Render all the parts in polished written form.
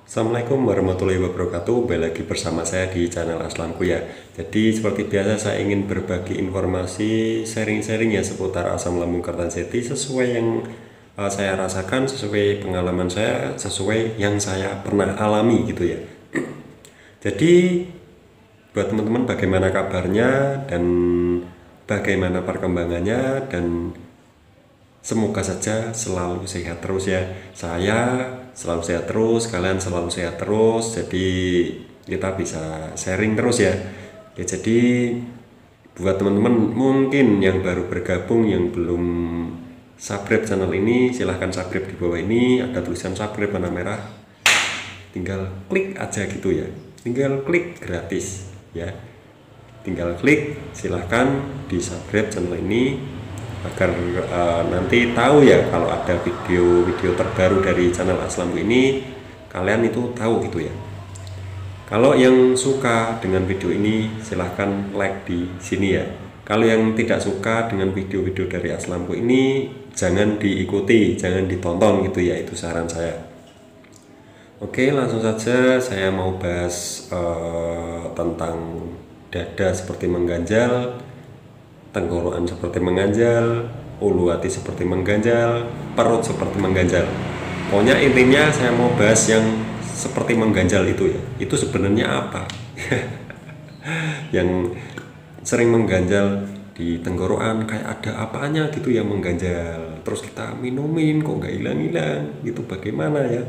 Assalamualaikum warahmatullahi wabarakatuh. Kembali lagi bersama saya di channel Aslamku ya. Jadi seperti biasa saya ingin berbagi informasi sharing-sharing ya seputar asam lambung Kertanjati sesuai yang saya rasakan, sesuai pengalaman saya, sesuai yang saya pernah alami gitu ya. Jadi buat teman-teman bagaimana kabarnya dan bagaimana perkembangannya, dan semoga saja selalu sehat terus ya. Saya selalu sehat terus, kalian selalu sehat terus. Jadi kita bisa sharing terus ya. Ya, jadi buat teman-teman mungkin yang baru bergabung, yang belum subscribe channel ini, silahkan subscribe. Di bawah ini ada tulisan subscribe warna merah. Tinggal klik aja gitu ya. Tinggal klik gratis ya. Tinggal klik, silahkan di subscribe channel ini agar nanti tahu ya kalau ada video-video terbaru dari channel Aslamku ini, kalian itu tahu gitu ya. Kalau yang suka dengan video ini silahkan like di sini ya. Kalau yang tidak suka dengan video-video dari Aslamku ini jangan diikuti, jangan ditonton gitu ya, itu saran saya. Oke, langsung saja saya mau bahas tentang dada seperti mengganjal, tenggorokan seperti mengganjal, ulu hati seperti mengganjal, perut seperti mengganjal. Pokoknya intinya saya mau bahas yang seperti mengganjal itu ya. Itu sebenarnya apa? Yang sering mengganjal di tenggorokan, kayak ada apanya gitu yang mengganjal. Terus kita minumin kok nggak hilang-hilang gitu, bagaimana ya?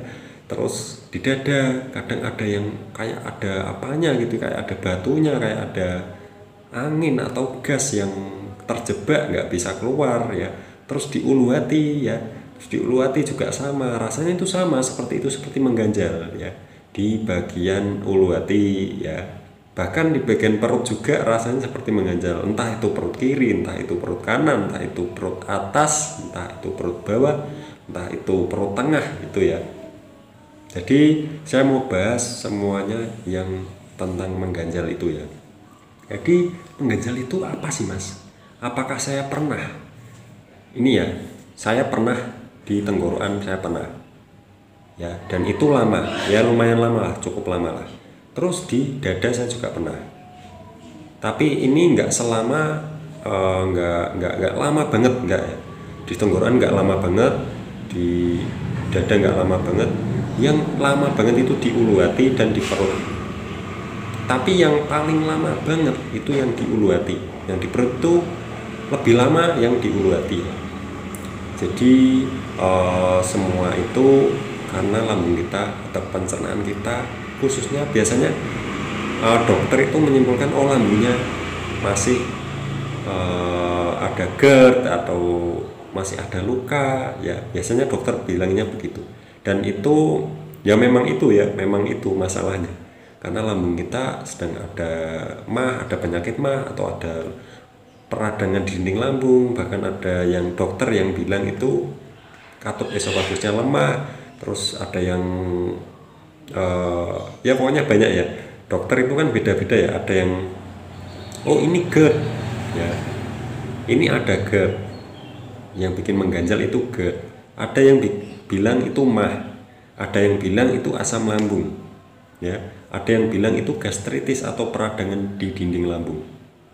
Terus di dada kadang ada yang kayak ada apanya gitu, kayak ada batunya, kayak ada angin atau gas yang terjebak nggak bisa keluar ya. Terus di ulu hati ya, terus di ulu hati juga sama, rasanya itu sama seperti itu, seperti mengganjal ya di bagian ulu hati ya. Bahkan di bagian perut juga rasanya seperti mengganjal, entah itu perut kiri, entah itu perut kanan, entah itu perut atas, entah itu perut bawah, entah itu perut tengah gitu ya. Jadi saya mau bahas semuanya yang tentang mengganjal itu ya. Jadi mengganjal itu apa sih mas? Apakah saya pernah? Ini ya, saya pernah di tenggorokan, saya pernah. Ya, dan itu lama, ya lumayan lama lah, cukup lama lah. Terus di dada saya juga pernah. Tapi ini nggak selama, nggak lama banget, nggak ya. Di tenggorokan nggak lama banget, di dada nggak lama banget. Yang lama banget itu di ulu hati dan di perut. Tapi yang paling lama banget itu yang di ulu hati. Yang di perut itu lebih lama yang di ulu hati. Jadi semua itu karena lambung kita atau pencernaan kita, khususnya biasanya dokter itu menyimpulkan lambungnya masih ada GERD atau masih ada luka ya, biasanya dokter bilangnya begitu. Dan itu ya memang itu masalahnya, karena lambung kita sedang ada MAH, ada penyakit MAH, atau ada peradangan di dinding lambung. Bahkan ada yang dokter yang bilang itu katup esofagusnya lemah. Terus ada yang ya pokoknya banyak ya, dokter itu kan beda-beda ya. Ada yang ini GERD ya, ini ada GERD yang bikin mengganjal, itu GERD. Ada yang bilang itu MAH, ada yang bilang itu asam lambung ya, ada yang bilang itu gastritis atau peradangan di dinding lambung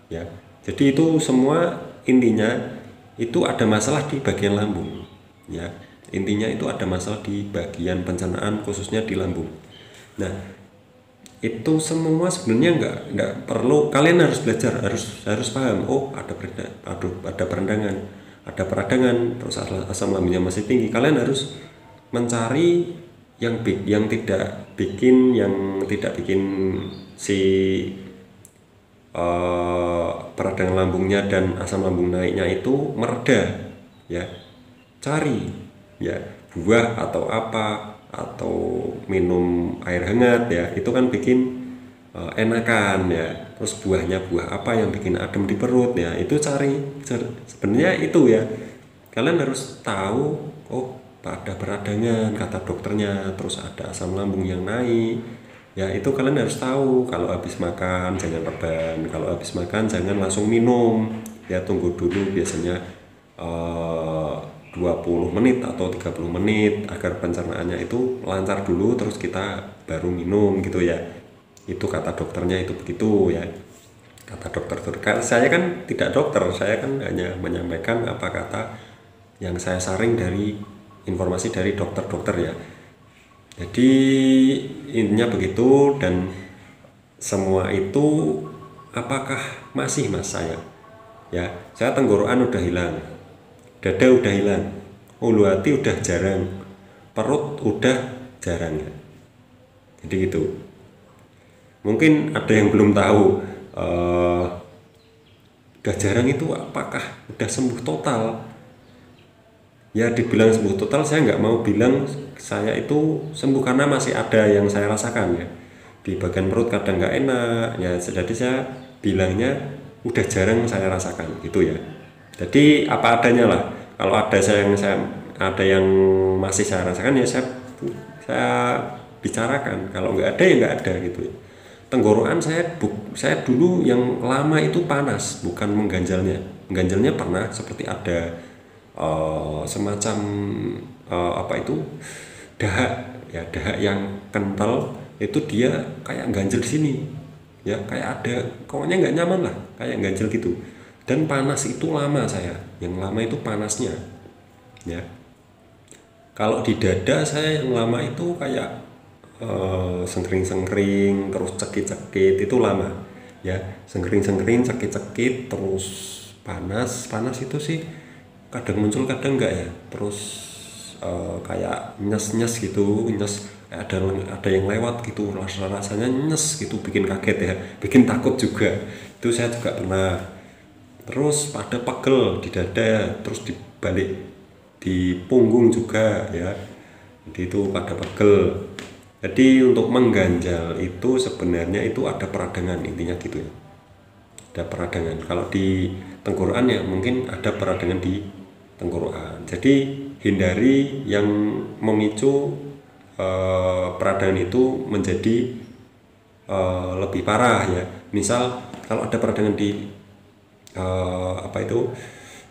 ya. Jadi itu semua intinya itu ada masalah di bagian lambung ya. Intinya itu ada masalah di bagian pencernaan, khususnya di lambung. Nah, itu semua sebenarnya nggak perlu, kalian harus belajar, harus paham. Ada peradangan, terus asam lambungnya masih tinggi. Kalian harus mencari yang tidak bikin si peradangan lambungnya dan asam lambung naiknya itu mereda ya. Cari ya buah atau apa, atau minum air hangat ya, itu kan bikin enakan ya. Terus buah apa yang bikin adem di perut ya, itu cari. Sebenarnya itu ya, kalian harus tahu. Ada peradangan kata dokternya, terus ada asam lambung yang naik ya, itu kalian harus tahu. Kalau habis makan jangan rebahan, kalau habis makan jangan langsung minum ya, tunggu dulu. Biasanya 20 menit atau 30 menit agar pencernaannya itu lancar dulu, terus kita baru minum gitu ya. Itu kata dokternya itu begitu ya, kata dokter. Saya kan tidak dokter, saya kan hanya menyampaikan apa kata yang saya saring dari informasi dari dokter-dokter ya. Jadi intinya begitu. Dan semua itu apakah masih mas saya ya, saya tenggorokan udah hilang, dada udah hilang, ulu hati udah jarang, perut udah jarang ya. Jadi gitu. Mungkin ada yang belum tahu, udah jarang itu apakah udah sembuh total? Ya dibilang sembuh total, saya nggak mau bilang saya itu sembuh karena masih ada yang saya rasakan ya. Di bagian perut kadang nggak enak ya, jadi saya bilangnya udah jarang saya rasakan gitu ya. Jadi apa adanya lah. Kalau ada yang masih saya rasakan ya saya bicarakan. Kalau nggak ada ya nggak ada gitu ya. Tenggorokan saya dulu yang lama itu panas, bukan mengganjalnya. Mengganjalnya pernah seperti ada semacam apa itu, dahak ya, dahak yang kental itu, dia kayak ganjel di sini ya, kayak ada pokoknya nggak nyaman lah, kayak ganjel gitu. Dan panas itu lama, saya yang lama itu panasnya ya. Kalau di dada saya yang lama itu kayak sengkring-sengkring terus cekit-cekit, itu lama ya. Sengkring-sengkring, cekit-cekit terus panas itu sih kadang muncul kadang enggak ya. Terus kayak nyes-nyes gitu, nyes, ada yang lewat gitu, rasanya nyes gitu, bikin kaget ya, bikin takut juga. Itu saya juga pernah. Terus pada pegel di dada, terus di balik di punggung juga ya. Jadi itu pada pegel. Jadi untuk mengganjal itu sebenarnya itu ada peradangan, intinya gitu ya. Ada peradangan. Kalau di tenggorokan ya mungkin ada peradangan di tenggorokan. Jadi hindari yang memicu peradangan itu menjadi lebih parah ya. Misal kalau ada peradangan di apa itu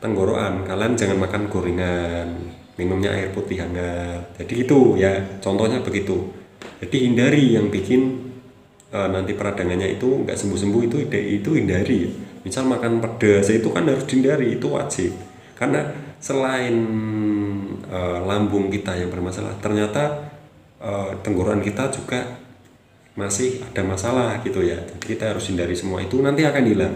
tenggorokan, kalian jangan makan gorengan, minumnya air putih hangat. Jadi gitu ya, contohnya begitu. Jadi hindari yang bikin nanti peradangannya itu nggak sembuh-sembuh, itu hindari. Misal makan pedas itu kan harus dihindari, itu wajib. Karena selain lambung kita yang bermasalah, ternyata tenggorokan kita juga masih ada masalah gitu ya. Jadi kita harus hindari semua itu, nanti akan hilang.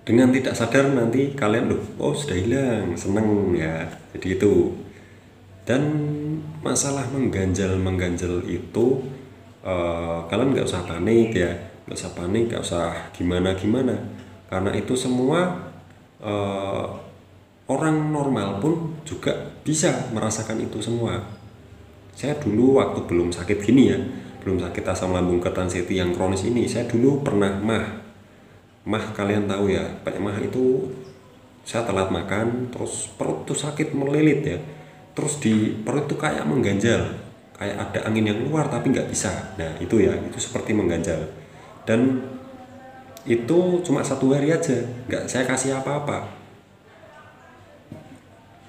Dengan tidak sadar nanti kalian oh sudah hilang, seneng ya. Jadi itu. Dan masalah mengganjal itu kalian nggak usah panik ya, nggak usah gimana karena itu semua orang normal pun juga bisa merasakan itu semua. Saya dulu waktu belum sakit gini ya, belum sakit asam lambung ketansieti yang kronis ini, saya dulu pernah mah kalian tahu ya, kayak mah itu saya telat makan terus perut tuh sakit melilit ya. Terus di perut itu kayak mengganjal, kayak ada angin yang keluar tapi nggak bisa. Nah itu ya, itu seperti mengganjal. Dan itu cuma 1 hari aja, nggak saya kasih apa-apa.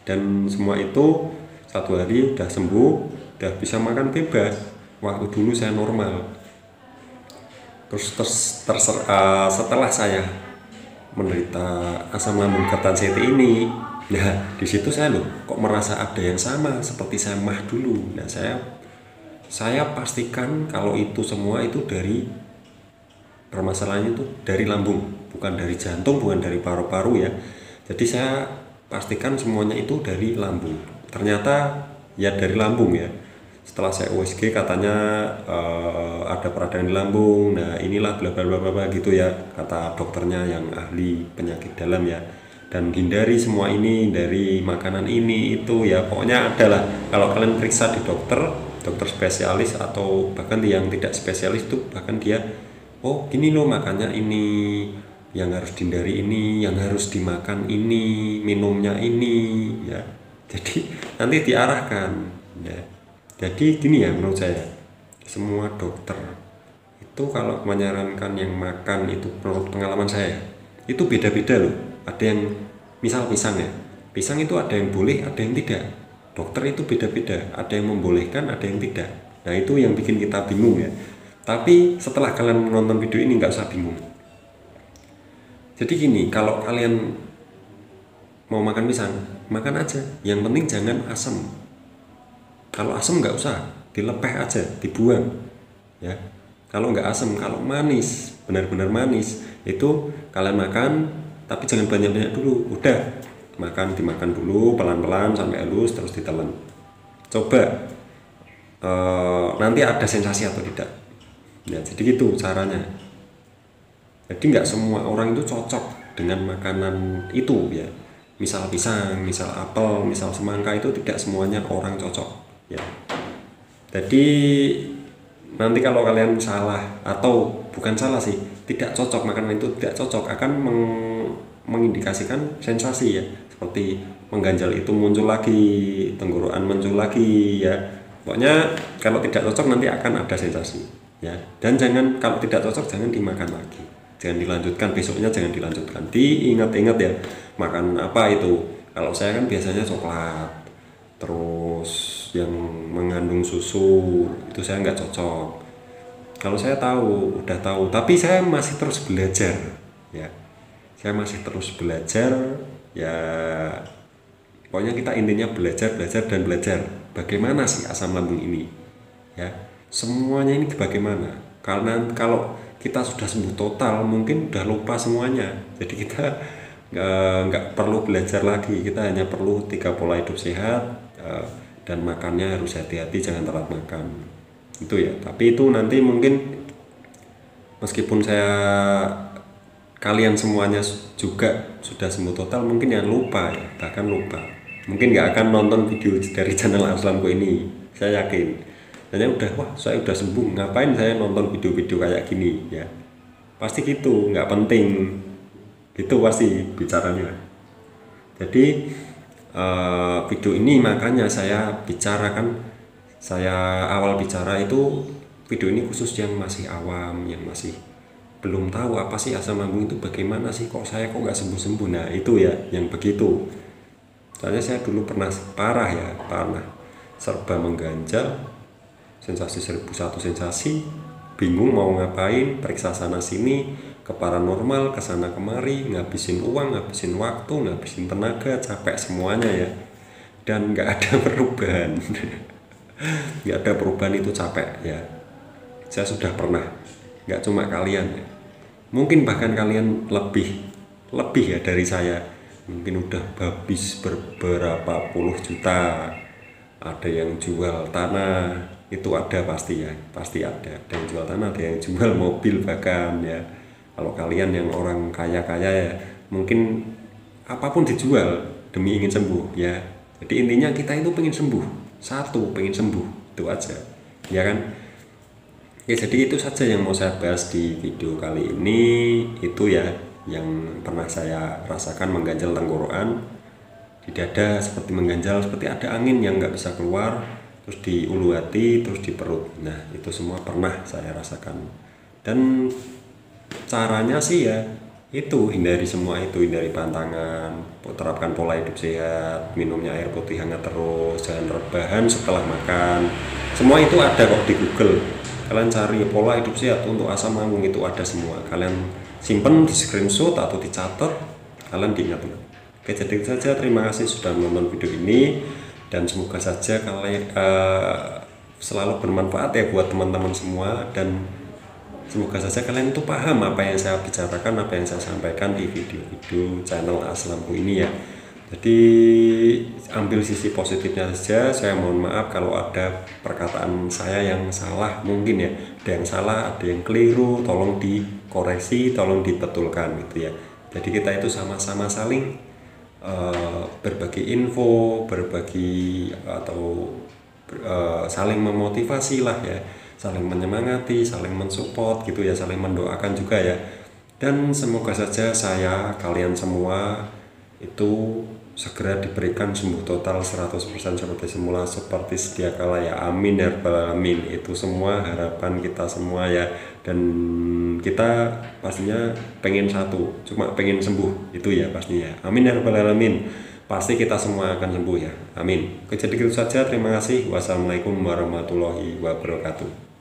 Dan semua itu 1 hari udah sembuh, udah bisa makan bebas. Waktu dulu saya normal. Terus setelah saya menderita asam lambung ketansieti ini, nah di situ saya kok merasa ada yang sama seperti saya mah dulu. Nah saya pastikan kalau itu semua itu dari permasalahannya itu dari lambung, bukan dari jantung, bukan dari paru-paru ya. Jadi saya pastikan semuanya itu dari lambung. Ternyata ya dari lambung ya. Setelah saya USG katanya ada peradangan di lambung. Nah inilah bla bla bla bla gitu ya, kata dokternya yang ahli penyakit dalam ya. Dan hindari semua ini dari makanan ini itu ya, pokoknya adalah kalau kalian periksa di dokter spesialis atau bahkan yang tidak spesialis itu, bahkan dia oh gini loh makannya ini, yang harus dihindari ini, yang harus dimakan ini, minumnya ini ya. Jadi nanti diarahkan ya. Jadi gini ya, menurut saya semua dokter itu kalau menyarankan yang makan itu, menurut pengalaman saya itu beda-beda loh. Ada yang misal pisang ya, Pisang itu ada yang boleh, ada yang tidak. Dokter itu beda-beda, ada yang membolehkan, ada yang tidak. Nah itu yang bikin kita bingung ya. Tapi setelah kalian menonton video ini nggak usah bingung. Jadi gini, kalau kalian mau makan pisang, makan aja. Yang penting jangan asam. Kalau asam nggak usah, dilepeh aja, dibuang. Ya. Kalau nggak asam, kalau manis, benar-benar manis, itu kalian makan, tapi jangan banyak-banyak dulu. Udah, dimakan dulu pelan-pelan sampai halus, terus ditelan. Coba nanti ada sensasi atau tidak. Ya, jadi gitu caranya. Jadi nggak semua orang itu cocok dengan makanan itu ya. Misal pisang, misal apel, misal semangka itu tidak semuanya orang cocok ya. Jadi nanti kalau kalian salah atau bukan salah sih, tidak cocok makanan itu tidak cocok akan mengindikasikan sensasi ya. Seperti mengganjal itu muncul lagi, tenggorokan muncul lagi ya. Pokoknya kalau tidak cocok nanti akan ada sensasi ya. Dan jangan, kalau tidak cocok jangan dimakan lagi. Jangan dilanjutkan, besoknya jangan dilanjutkan. Diingat-ingat ya, makan apa itu. Kalau saya kan biasanya coklat, terus yang mengandung susu, itu saya nggak cocok. Kalau saya udah tahu, tapi saya masih terus belajar ya. Saya masih terus belajar ya. Pokoknya kita intinya belajar dan belajar. Bagaimana sih asam lambung ini? Ya, semuanya ini bagaimana? Karena kalau kita sudah sembuh total, mungkin udah lupa semuanya. Jadi kita nggak perlu belajar lagi. Kita hanya perlu 3 pola hidup sehat dan makannya harus hati-hati, jangan telat makan. Itu ya. Tapi itu nanti mungkin meskipun kalian semuanya juga sudah sembuh total, mungkin yang lupa ya, bahkan lupa. Mungkin nggak akan nonton video dari channel Arslanko ini, saya yakin. Hanya wah saya udah sembuh, ngapain saya nonton video-video kayak gini ya. Pasti gitu, nggak penting. Itu pasti bicaranya. Jadi video ini makanya saya bicarakan, saya awal bicara itu video ini khusus yang masih awam, yang masih belum tahu apa sih asam lambung itu, bagaimana sih kok saya nggak sembuh-sembuh. Nah itu ya yang begitu. Soalnya saya dulu pernah parah ya, serba mengganjal, sensasi 1001 sensasi, bingung mau ngapain, periksa sana sini, ke paranormal, ke sana kemari, ngabisin uang, ngabisin waktu, ngabisin tenaga, capek semuanya ya. Dan nggak ada perubahan. Nggak ada perubahan, itu capek ya. Saya sudah pernah, nggak cuma kalian ya. Mungkin bahkan kalian lebih ya dari saya. Mungkin udah habis beberapa puluh juta. Ada yang jual tanah, itu ada pasti ya, pasti ada yang jual tanah, ada yang jual mobil bahkan ya. Kalau kalian yang orang kaya-kaya ya, mungkin apapun dijual demi ingin sembuh ya. Jadi intinya kita itu pengen sembuh, pengen sembuh, itu aja ya kan. Ya jadi itu saja yang mau saya bahas di video kali ini. Itu ya yang pernah saya rasakan, mengganjal tenggorokan di dada, seperti mengganjal, seperti ada angin yang nggak bisa keluar, terus di ulu hati, terus di perut. Nah itu semua pernah saya rasakan. Dan caranya sih ya itu, hindari semua itu, hindari pantangan, terapkan pola hidup sehat, minumnya air putih hangat terus, jangan rebahan setelah makan. Semua itu ada kok di Google. Kalian cari pola hidup sehat untuk asam lambung, itu ada semua. Kalian simpen di screenshot atau dicatat, kalian diingat. Oke, jadi itu saja. Terima kasih sudah menonton video ini, dan semoga saja kalian selalu bermanfaat ya buat teman-teman semua, dan semoga saja kalian itu paham apa yang saya bicarakan, apa yang saya sampaikan di video-video channel Arslanko ini ya. Jadi ambil sisi positifnya saja. Saya mohon maaf kalau ada perkataan saya yang salah, mungkin ya ada yang salah, ada yang keliru, tolong dikoreksi, tolong dibetulkan gitu ya. Jadi kita itu sama-sama saling berbagi info, berbagi atau saling memotivasi lah ya, saling menyemangati, saling mensupport gitu ya, saling mendoakan juga ya. Dan semoga saja kalian semua itu segera diberikan sembuh total 100% seperti semula, seperti sedia kala ya. Amin ya rabbal alamin. Itu semua harapan kita semua ya. Dan kita pastinya pengen cuma pengen sembuh itu ya pastinya. Amin ya rabbal alamin. pasti kita semua akan sembuh ya. Amin. Oke, jadi itu saja. Terima kasih. Wassalamualaikum warahmatullahi wabarakatuh.